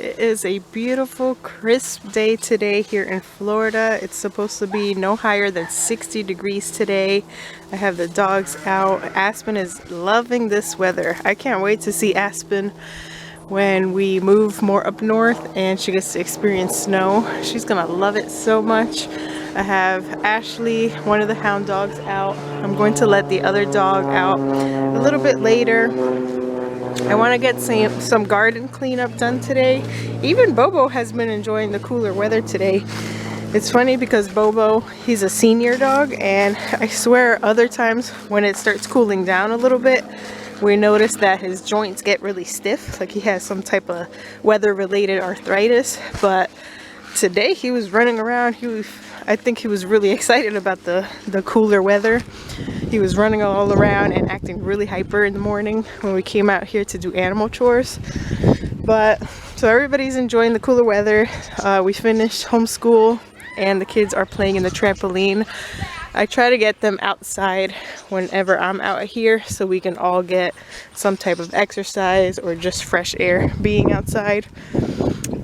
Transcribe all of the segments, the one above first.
It is a beautiful, crisp day today here in Florida. It's supposed to be no higher than 60 degrees today. I have the dogs out. Aspen is loving this weather. I can't wait to see Aspen when we move more up north and she gets to experience snow. She's gonna love it so much. I have Ashley, one of the hound dogs, out. I'm going to let the other dog out a little bit later. I want to get some garden cleanup done today. Even Bobo has been enjoying the cooler weather today. It's funny because Bobo, he's a senior dog, and I swear other times when it starts cooling down a little bit, we notice that his joints get really stiff, like he has some type of weather-related arthritis. But today he was running around. I think he was really excited about the cooler weather. He was running all around and acting really hyper in the morning when we came out here to do animal chores. But so everybody's enjoying the cooler weather. We finished homeschool and the kids are playing in the trampoline. I try to get them outside whenever I'm out here so we can all get some type of exercise or just fresh air being outside.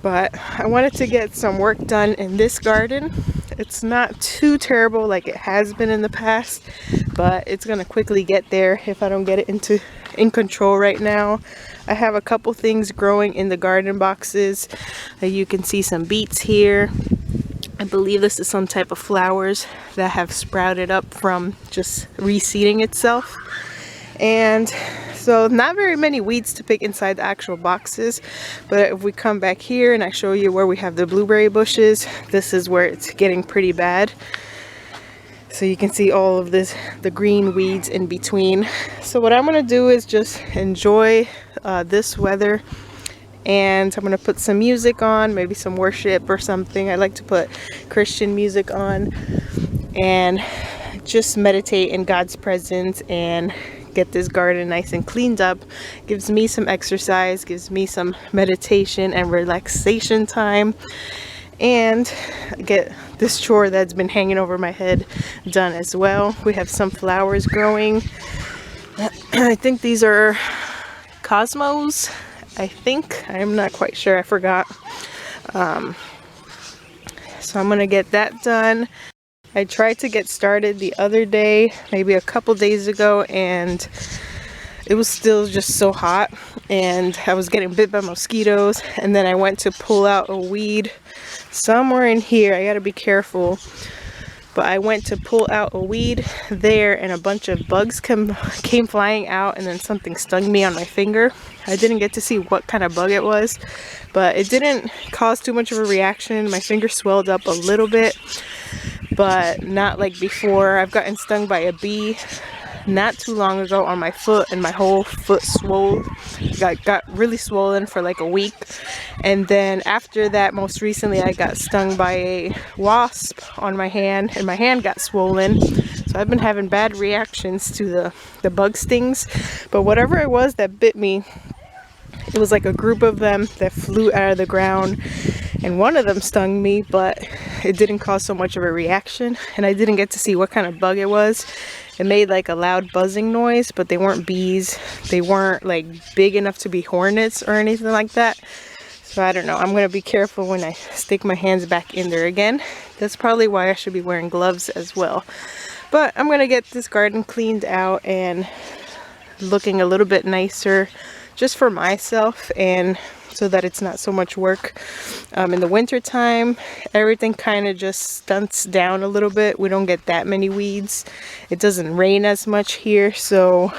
But I wanted to get some work done in this garden. It's not too terrible like it has been in the past, but it's gonna quickly get there if I don't get it in control right now. I have a couple things growing in the garden boxes. You can see some beets here. I believe this is some type of flowers that have sprouted up from just reseeding itself. And so not very many weeds to pick inside the actual boxes, but if we come back here and I show you where we have the blueberry bushes, this is where it's getting pretty bad. So you can see all of the green weeds in between. So what I'm gonna do is just enjoy this weather, and I'm gonna put some music on, maybe some worship or something. I like to put Christian music on and just meditate in God's presence and get this garden nice and cleaned up. Gives me some exercise, gives me some meditation and relaxation time, and get this chore that's been hanging over my head done as well. We have some flowers growing. I think these are cosmos. I'm not quite sure, I forgot. So I'm gonna get that done. I tried to get started the other day, maybe a couple days ago, and it was still just so hot and I was getting bit by mosquitoes. And then I went to pull out a weed somewhere in here. I gotta be careful. But I went to pull out a weed there and a bunch of bugs came flying out, and then something stung me on my finger. I didn't get to see what kind of bug it was, but it didn't cause too much of a reaction. My finger swelled up a little bit, but not like before. I've gotten stung by a bee not too long ago on my foot, and my whole foot got really swollen for like a week. And then after that, most recently I got stung by a wasp on my hand, and my hand got swollen. So I've been having bad reactions to the bug stings. But whatever it was that bit me, it was like a group of them that flew out of the ground, and one of them stung me, but it didn't cause so much of a reaction, and I didn't get to see what kind of bug it was. It made like a loud buzzing noise, but they weren't bees. They weren't like big enough to be hornets or anything like that. So I don't know. I'm gonna be careful when I stick my hands back in there again. That's probably why I should be wearing gloves as well. But I'm gonna get this garden cleaned out and looking a little bit nicer just for myself, and so that it's not so much work. In the winter time, everything kind of just stunts down a little bit. We don't get that many weeds. It doesn't rain as much here, so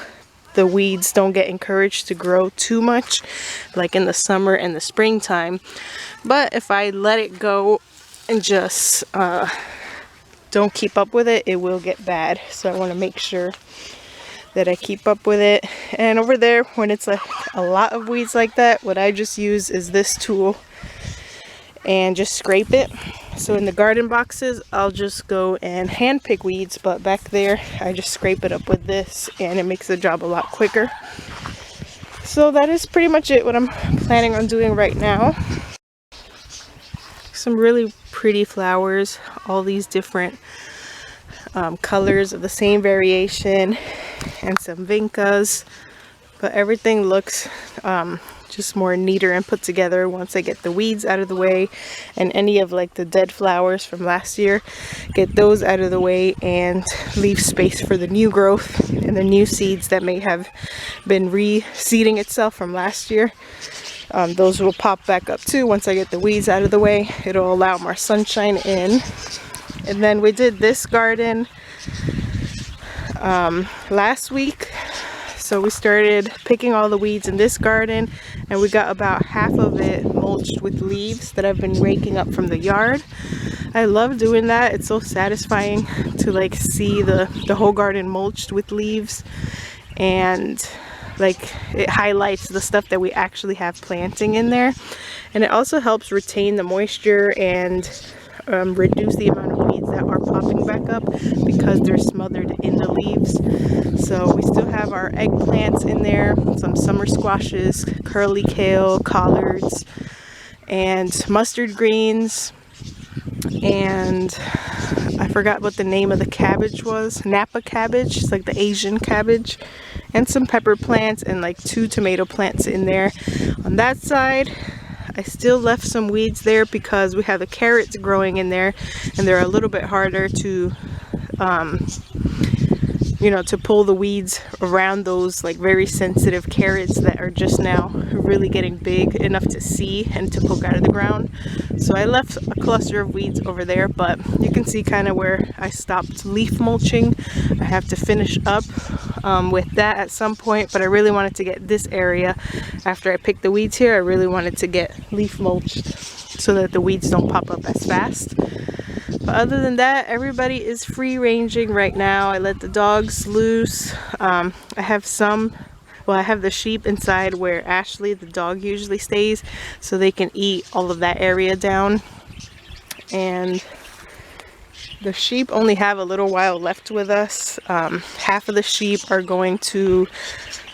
the weeds don't get encouraged to grow too much like in the summer and the springtime. But if I let it go and just don't keep up with it, it will get bad. So I want to make sure that I keep up with it. And over there, when it's like a lot of weeds like that, what I just use is this tool and just scrape it. So in the garden boxes, I'll just go and hand pick weeds, but back there I just scrape it up with this, and it makes the job a lot quicker. So that is pretty much it, what I'm planning on doing right now. Some really pretty flowers, all these different colors of the same variation, and some vincas, but everything looks just more neater and put together once I get the weeds out of the way and any of like the dead flowers from last year, get those out of the way and leave space for the new growth and the new seeds that may have been reseeding itself from last year. Those will pop back up too once I get the weeds out of the way. It'll allow more sunshine in. And then we did this garden last week. So we started picking all the weeds in this garden, and we got about half of it mulched with leaves that I've been raking up from the yard. I love doing that. It's so satisfying to like see the whole garden mulched with leaves, and like it highlights the stuff that we actually have planting in there. And it also helps retain the moisture and reduce the amount of weeds that are popping back up because they're smothered in the leaves. So we still have our eggplants in there, some summer squashes, curly kale, collards, and mustard greens, and I forgot what the name of the cabbage was. Napa cabbage, it's like the Asian cabbage, and some pepper plants and like 2 tomato plants in there. On that side, I still left some weeds there because we have the carrots growing in there, and they're a little bit harder to you know, to pull the weeds around those like very sensitive carrots that are just now really getting big enough to see and to poke out of the ground. So I left a cluster of weeds over there, but you can see kind of where I stopped leaf mulching. I have to finish up with that at some point, but I really wanted to get this area, after I picked the weeds here, I really wanted to get leaf mulched so that the weeds don't pop up as fast. But other than that, everybody is free ranging right now. I let the dogs loose. I have I have the sheep inside where Ashley, the dog, usually stays, so they can eat all of that area down. And the sheep only have a little while left with us. Half of the sheep are going to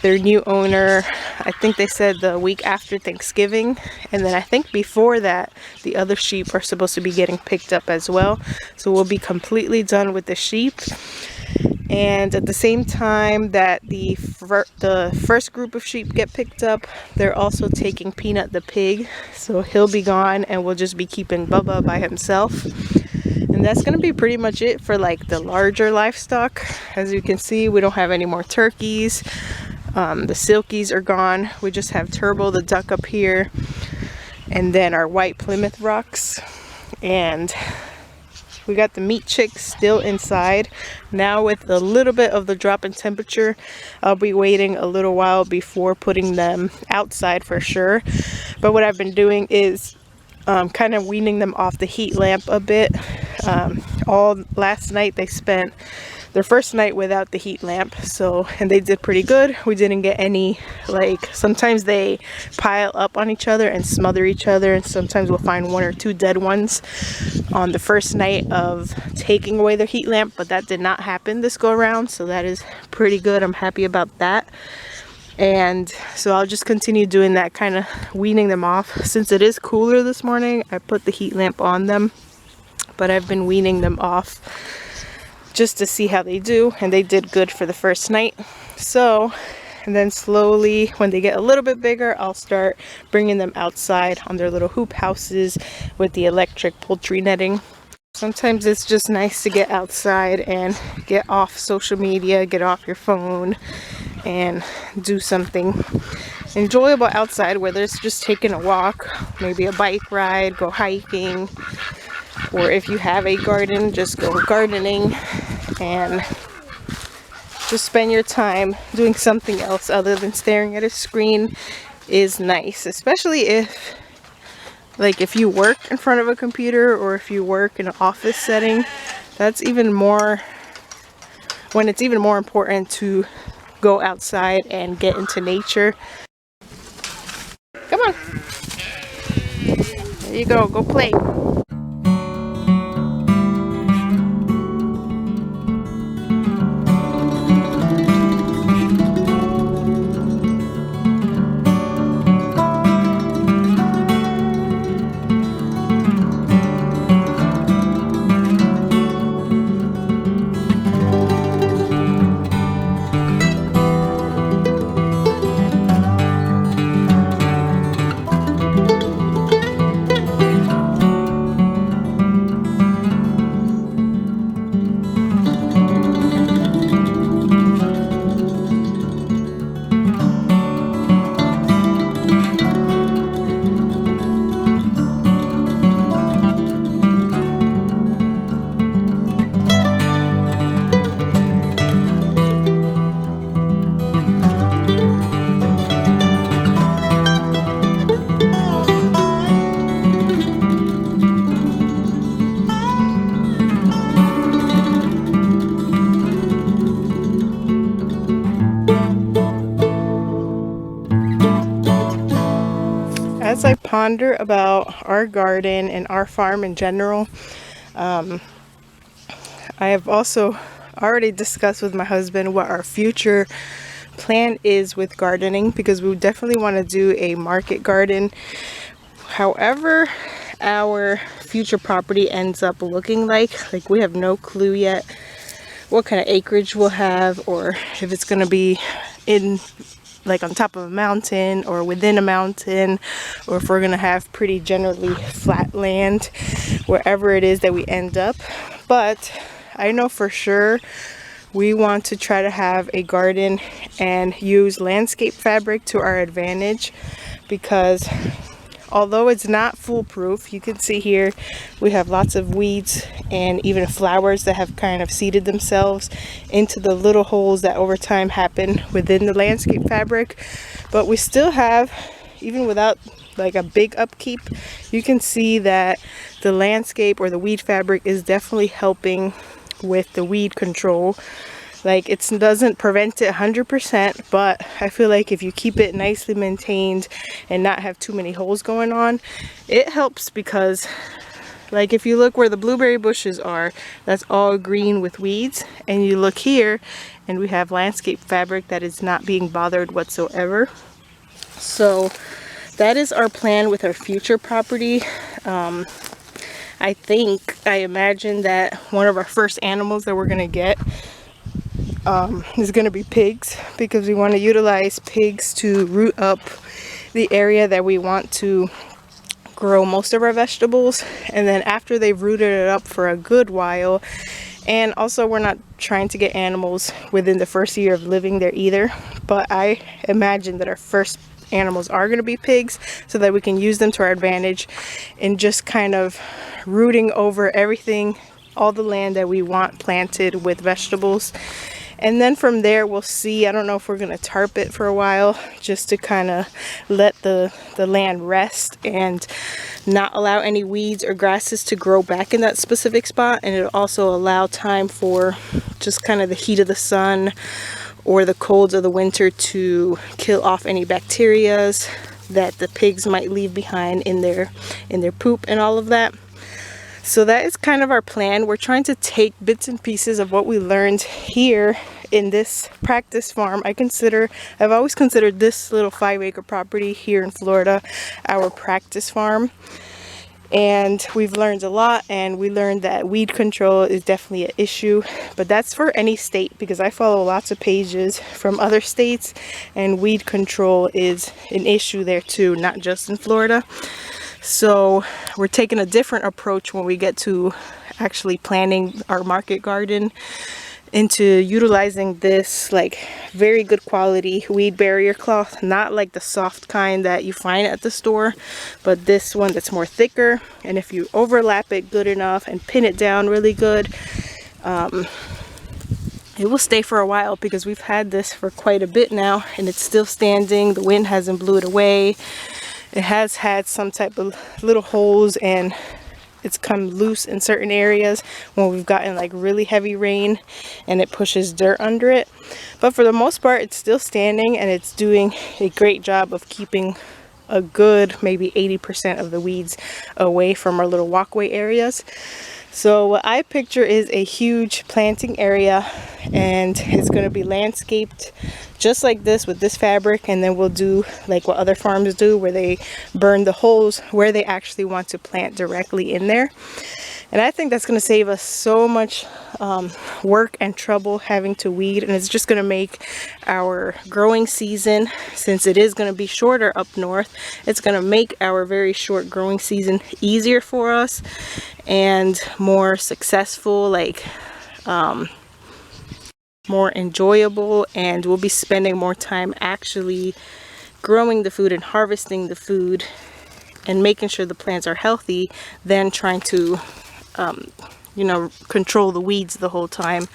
their new owner, I think they said the week after Thanksgiving, and then I think before that the other sheep are supposed to be getting picked up as well. So we'll be completely done with the sheep. And at the same time that the first group of sheep get picked up, they're also taking Peanut the pig, so he'll be gone and we'll just be keeping Bubba by himself. And that's going to be pretty much it for like the larger livestock. As you can see, we don't have any more turkeys. The silkies are gone. We just have Turbo the duck up here, and then our white Plymouth rocks, and we got the meat chicks still inside. Now with a little bit of the drop in temperature, I'll be waiting a little while before putting them outside for sure. But what I've been doing is kind of weaning them off the heat lamp a bit. All last night they spent their first night without the heat lamp, and they did pretty good. We didn't get any, like, sometimes they pile up on each other and smother each other, and sometimes we'll find 1 or 2 dead ones on the first night of taking away their heat lamp, but that did not happen this go around, so that is pretty good. I'm happy about that. And so I'll just continue doing that, kind of weaning them off. Since it is cooler this morning, I put the heat lamp on them, but I've been weaning them off just to see how they do, and they did good for the first night. So, and then slowly when they get a little bit bigger, I'll start bringing them outside on their little hoop houses with the electric poultry netting. Sometimes it's just nice to get outside and get off social media, get off your phone, and do something enjoyable outside, whether it's just taking a walk, maybe a bike ride, go hiking, or if you have a garden, just go gardening and just spend your time doing something else other than staring at a screen is nice, especially if you work in front of a computer or if you work in an office setting. That's even more, when it's even more important to go outside and get into nature. Come on, there you go play. ponder about our garden and our farm in general. I have also already discussed with my husband what our future plan is with gardening, because we definitely want to do a market garden. However, our future property ends up looking like we have no clue yet what kind of acreage we'll have, or if it's going to be in like on top of a mountain or within a mountain, or if we're going to have pretty generally flat land wherever it is that we end up. But I know for sure we want to try to have a garden and use landscape fabric to our advantage, because although it's not foolproof, you can see here we have lots of weeds and even flowers that have kind of seeded themselves into the little holes that over time happen within the landscape fabric. But we still have, even without like a big upkeep, you can see that the landscape or the weed fabric is definitely helping with the weed control. Like, it doesn't prevent it 100%, but I feel like if you keep it nicely maintained and not have too many holes going on, it helps. Because like if you look where the blueberry bushes are, that's all green with weeds, and you look here and we have landscape fabric that is not being bothered whatsoever. So that is our plan with our future property. I imagine that one of our first animals that we're gonna get is going to be pigs, because we want to utilize pigs to root up the area that we want to grow most of our vegetables. And then after they've rooted it up for a good while, and also we're not trying to get animals within the first year of living there either, but I imagine that our first animals are going to be pigs, so that we can use them to our advantage in just kind of rooting over everything, all the land that we want planted with vegetables. And then from there we'll see. I don't know if we're going to tarp it for a while, just to kind of let the land rest and not allow any weeds or grasses to grow back in that specific spot. And it'll also allow time for just kind of the heat of the sun or the colds of the winter to kill off any bacterias that the pigs might leave behind in their poop and all of that. So that is kind of our plan. We're trying to take bits and pieces of what we learned here in this practice farm. I've always considered this little 5-acre property here in Florida our practice farm. And we've learned a lot, and we learned that weed control is definitely an issue, but that's for any state, because I follow lots of pages from other states and weed control is an issue there too, not just in Florida. So we're taking a different approach when we get to actually planning our market garden, into utilizing this like very good quality weed barrier cloth, not like the soft kind that you find at the store, but this one that's more thicker. And if you overlap it good enough and pin it down really good, it will stay for a while, because we've had this for quite a bit now and it's still standing. The wind hasn't blew it away. It has had some type of little holes, and it's come loose in certain areas when we've gotten like really heavy rain and it pushes dirt under it. But for the most part, it's still standing, and it's doing a great job of keeping a good maybe 80% of the weeds away from our little walkway areas. So what I picture is a huge planting area, and it's going to be landscaped just like this with this fabric. And then we'll do like what other farms do, where they burn the holes where they actually want to plant directly in there. And I think that's going to save us so much work and trouble having to weed, and it's just going to make our growing season, since it is going to be shorter up north, it's going to make our very short growing season easier for us and more successful, like more enjoyable, and we'll be spending more time actually growing the food and harvesting the food and making sure the plants are healthy than trying to control the weeds the whole time.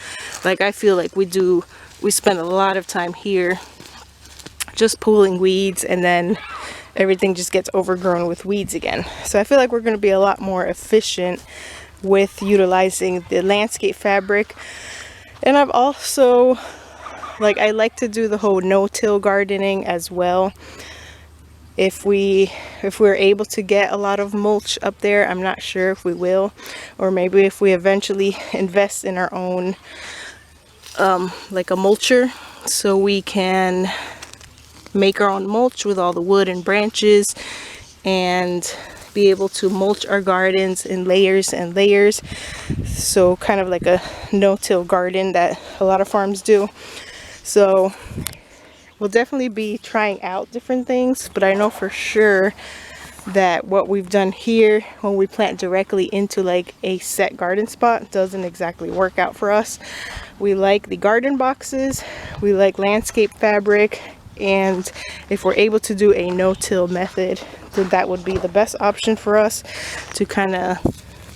Like, I feel like we spend a lot of time here just pulling weeds, and then everything just gets overgrown with weeds again. So I feel like we're going to be a lot more efficient with utilizing the landscape fabric. And I've also, I like to do the whole no-till gardening as well. if we're able to get a lot of mulch up there. I'm not sure if we will, or maybe if we eventually invest in our own like a mulcher, so we can make our own mulch with all the wood and branches and be able to mulch our gardens in layers and layers. So kind of like a no-till garden that a lot of farms do. So we'll definitely be trying out different things, but I know for sure that what we've done here when we plant directly into like a set garden spot doesn't exactly work out for us. We like the garden boxes, we like landscape fabric, and if we're able to do a no-till method, then that would be the best option for us to kind of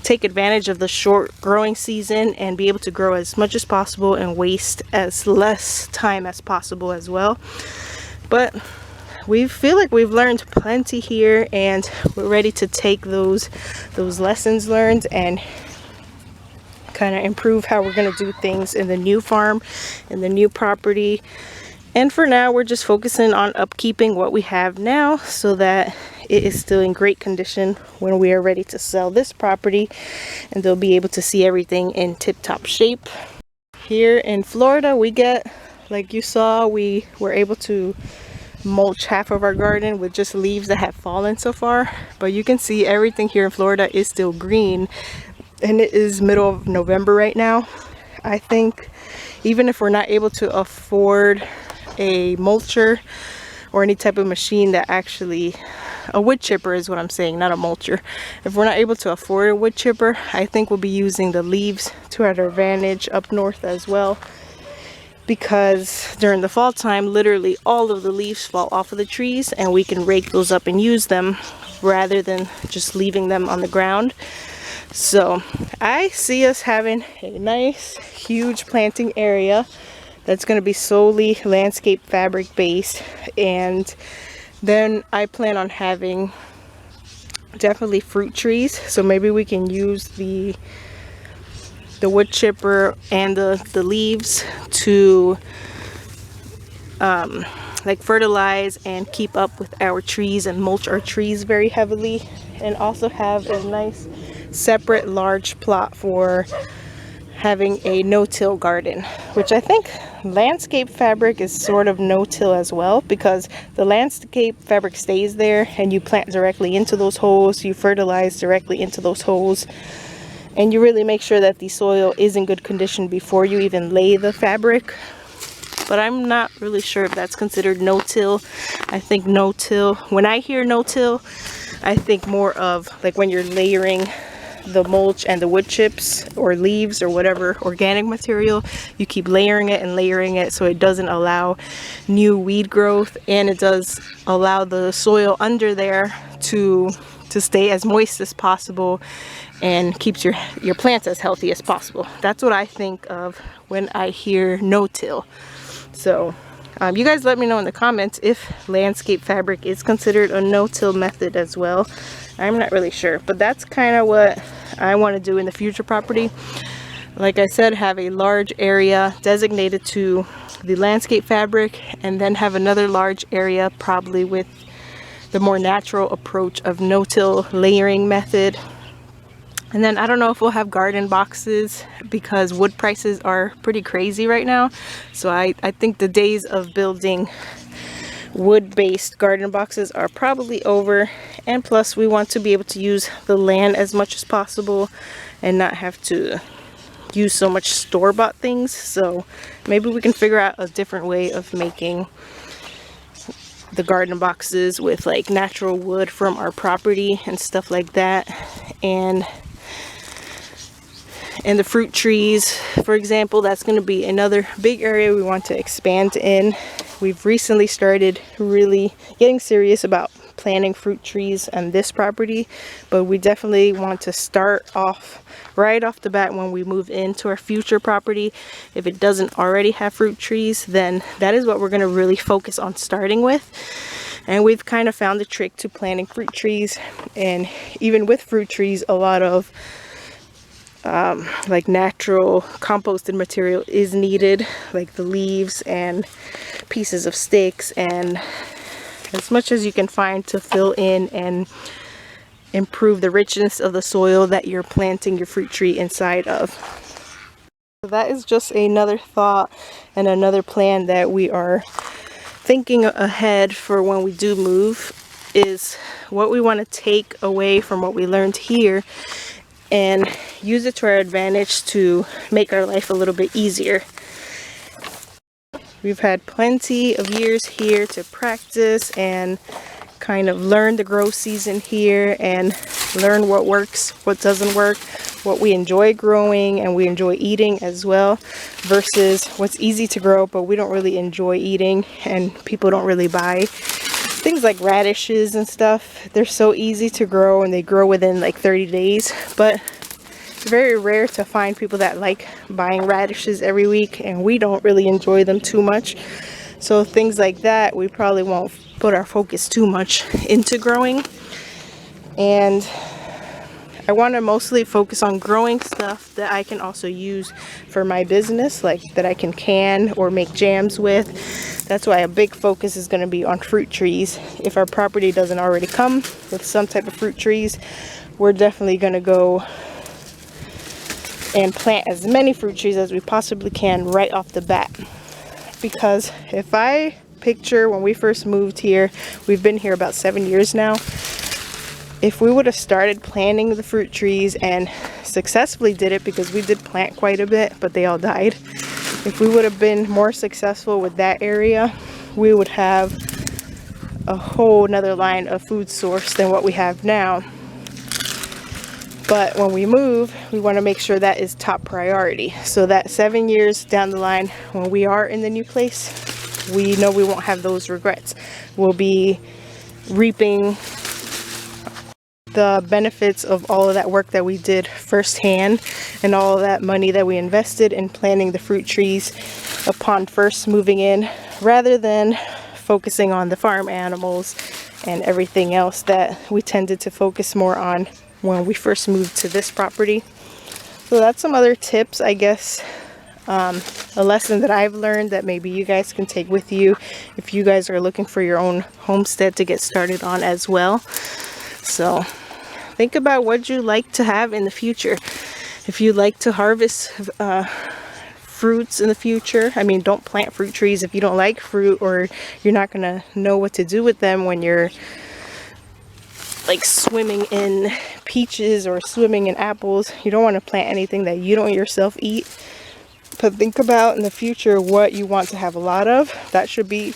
take advantage of the short growing season and be able to grow as much as possible and waste as less time as possible as well. But we feel like we've learned plenty here, and we're ready to take those lessons learned and kind of improve how we're going to do things in the new farm, in the new property. And for now, we're just focusing on upkeeping what we have now so that it is still in great condition when we are ready to sell this property, and they'll be able to see everything in tip-top shape. Here in Florida, we get, like you saw, we were able to mulch half of our garden with just leaves that have fallen so far, but you can see everything here in Florida is still green, and it is middle of November right now. I think even if we're not able to afford a mulcher or any type of machine that actually, a wood chipper is what I'm saying, not a mulcher. If we're not able to afford a wood chipper, I think we'll be using the leaves to our advantage up north as well, because during the fall time, literally all of the leaves fall off of the trees, and we can rake those up and use them rather than just leaving them on the ground. So I see us having a nice huge planting area that's going to be solely landscape fabric based, and then I plan on having definitely fruit trees. So maybe we can use the wood chipper and the leaves to like fertilize and keep up with our trees and mulch our trees very heavily, and also have a nice separate large plot for having a no-till garden, which I think landscape fabric is sort of no-till as well, because the landscape fabric stays there and you plant directly into those holes, you fertilize directly into those holes, and you really make sure that the soil is in good condition before you even lay the fabric. But I'm not really sure if that's considered no-till. I think no-till, when I hear no-till, I think more of like when you're layering the mulch and the wood chips or leaves or whatever organic material, you keep layering it so it doesn't allow new weed growth, and it does allow the soil under there to stay as moist as possible and keeps your plants as healthy as possible. That's what I think of when I hear no-till. So you guys let me know in the comments if landscape fabric is considered a no-till method as well. I'm not really sure, but that's kind of what I want to do in the future property. Like I said, have a large area designated to the landscape fabric, and then have another large area probably with the more natural approach of no-till layering method. And then I don't know if we'll have garden boxes, because wood prices are pretty crazy right now. So I think the days of building wood-based garden boxes are probably over, and plus we want to be able to use the land as much as possible and not have to use so much store-bought things. So maybe we can figure out a different way of making the garden boxes with like natural wood from our property and stuff like that. And the fruit trees, for example, that's going to be another big area we want to expand in. We've recently started really getting serious about planting fruit trees on this property, but we definitely want to start off right off the bat when we move into our future property. If it doesn't already have fruit trees, then that is what we're going to really focus on starting with. And we've kind of found the trick to planting fruit trees, and even with fruit trees, a lot of like natural composted material is needed, like the leaves and pieces of sticks and as much as you can find to fill in and improve the richness of the soil that you're planting your fruit tree inside of. So that is just another thought and another plan that we are thinking ahead for when we do move, is what we want to take away from what we learned here and use it to our advantage to make our life a little bit easier. We've had plenty of years here to practice and kind of learn the grow season here and learn what works, what doesn't work, what we enjoy growing and we enjoy eating as well, versus what's easy to grow but we don't really enjoy eating and people don't really buy. Things like radishes and stuff, they're so easy to grow and they grow within like 30 days, but it's very rare to find people that like buying radishes every week, and we don't really enjoy them too much. So things like that, we probably won't put our focus too much into growing. And I want to mostly focus on growing stuff that I can also use for my business, like that I can or make jams with. That's why a big focus is going to be on fruit trees. If our property doesn't already come with some type of fruit trees, we're definitely going to go and plant as many fruit trees as we possibly can right off the bat. Because if I picture when we first moved here, we've been here about 7 years now. If we would have started planting the fruit trees and successfully did it, because we did plant quite a bit, but they all died. If we would have been more successful with that area, we would have a whole nother line of food source than what we have now. But when we move, we want to make sure that is top priority, so that 7 years down the line, when we are in the new place, we know we won't have those regrets. We'll be reaping the benefits of all of that work that we did firsthand and all of that money that we invested in planting the fruit trees upon first moving in, rather than focusing on the farm animals and everything else that we tended to focus more on when we first moved to this property. So that's some other tips, I guess, a lesson that I've learned that maybe you guys can take with you if you guys are looking for your own homestead to get started on as well. So think about what you like to have in the future. If you like to harvest fruits in the future, I mean, don't plant fruit trees if you don't like fruit, or you're not gonna know what to do with them when you're like swimming in peaches or swimming in apples. You don't want to plant anything that you don't yourself eat. But think about in the future what you want to have a lot of. That should be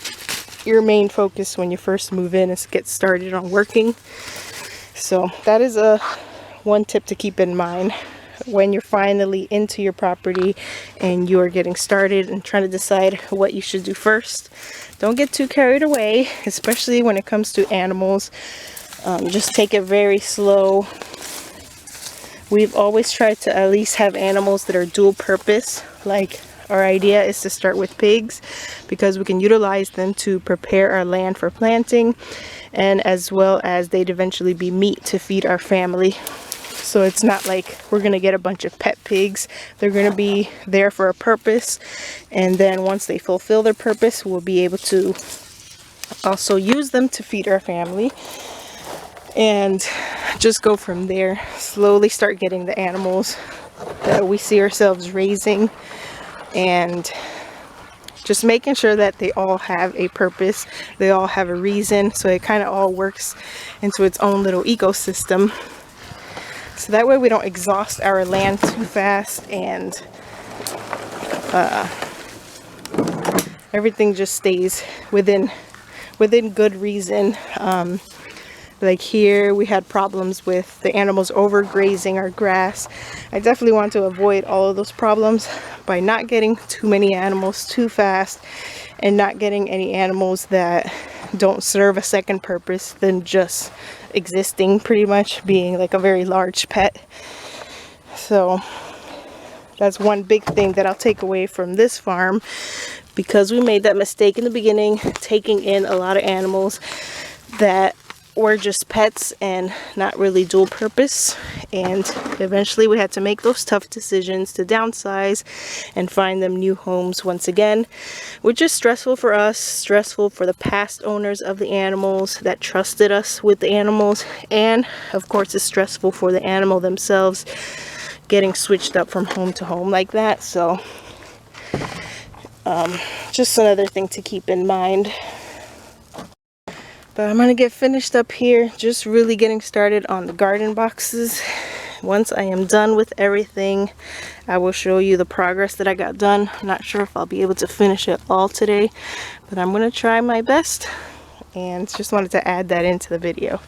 your main focus when you first move in, is get started on working. So that is one tip to keep in mind when you're finally into your property and you're getting started and trying to decide what you should do first. Don't get too carried away, especially when it comes to animals. Just take it very slow. We've always tried to at least have animals that are dual purpose. Like, our idea is to start with pigs because we can utilize them to prepare our land for planting, and as well as they'd eventually be meat to feed our family. So it's not like we're gonna get a bunch of pet pigs. They're gonna be there for a purpose, and then once they fulfill their purpose, we'll be able to also use them to feed our family and just go from there. Slowly start getting the animals that we see ourselves raising, and just making sure that they all have a purpose, they all have a reason, so it kind of all works into its own little ecosystem. So that way we don't exhaust our land too fast, and everything just stays within good reason. Like here, we had problems with the animals overgrazing our grass. I definitely want to avoid all of those problems by not getting too many animals too fast, and not getting any animals that don't serve a second purpose than just existing, pretty much being like a very large pet. So that's one big thing that I'll take away from this farm, because we made that mistake in the beginning, taking in a lot of animals that were just pets and not really dual purpose, and eventually we had to make those tough decisions to downsize and find them new homes once again, which is stressful for us, stressful for the past owners of the animals that trusted us with the animals, and of course it's stressful for the animal themselves getting switched up from home to home like that. So just another thing to keep in mind. But I'm gonna get finished up here, just really getting started on the garden boxes. Once I am done with everything, I will show you the progress that I got done. I'm not sure if I'll be able to finish it all today, but I'm gonna try my best, and just wanted to add that into the video.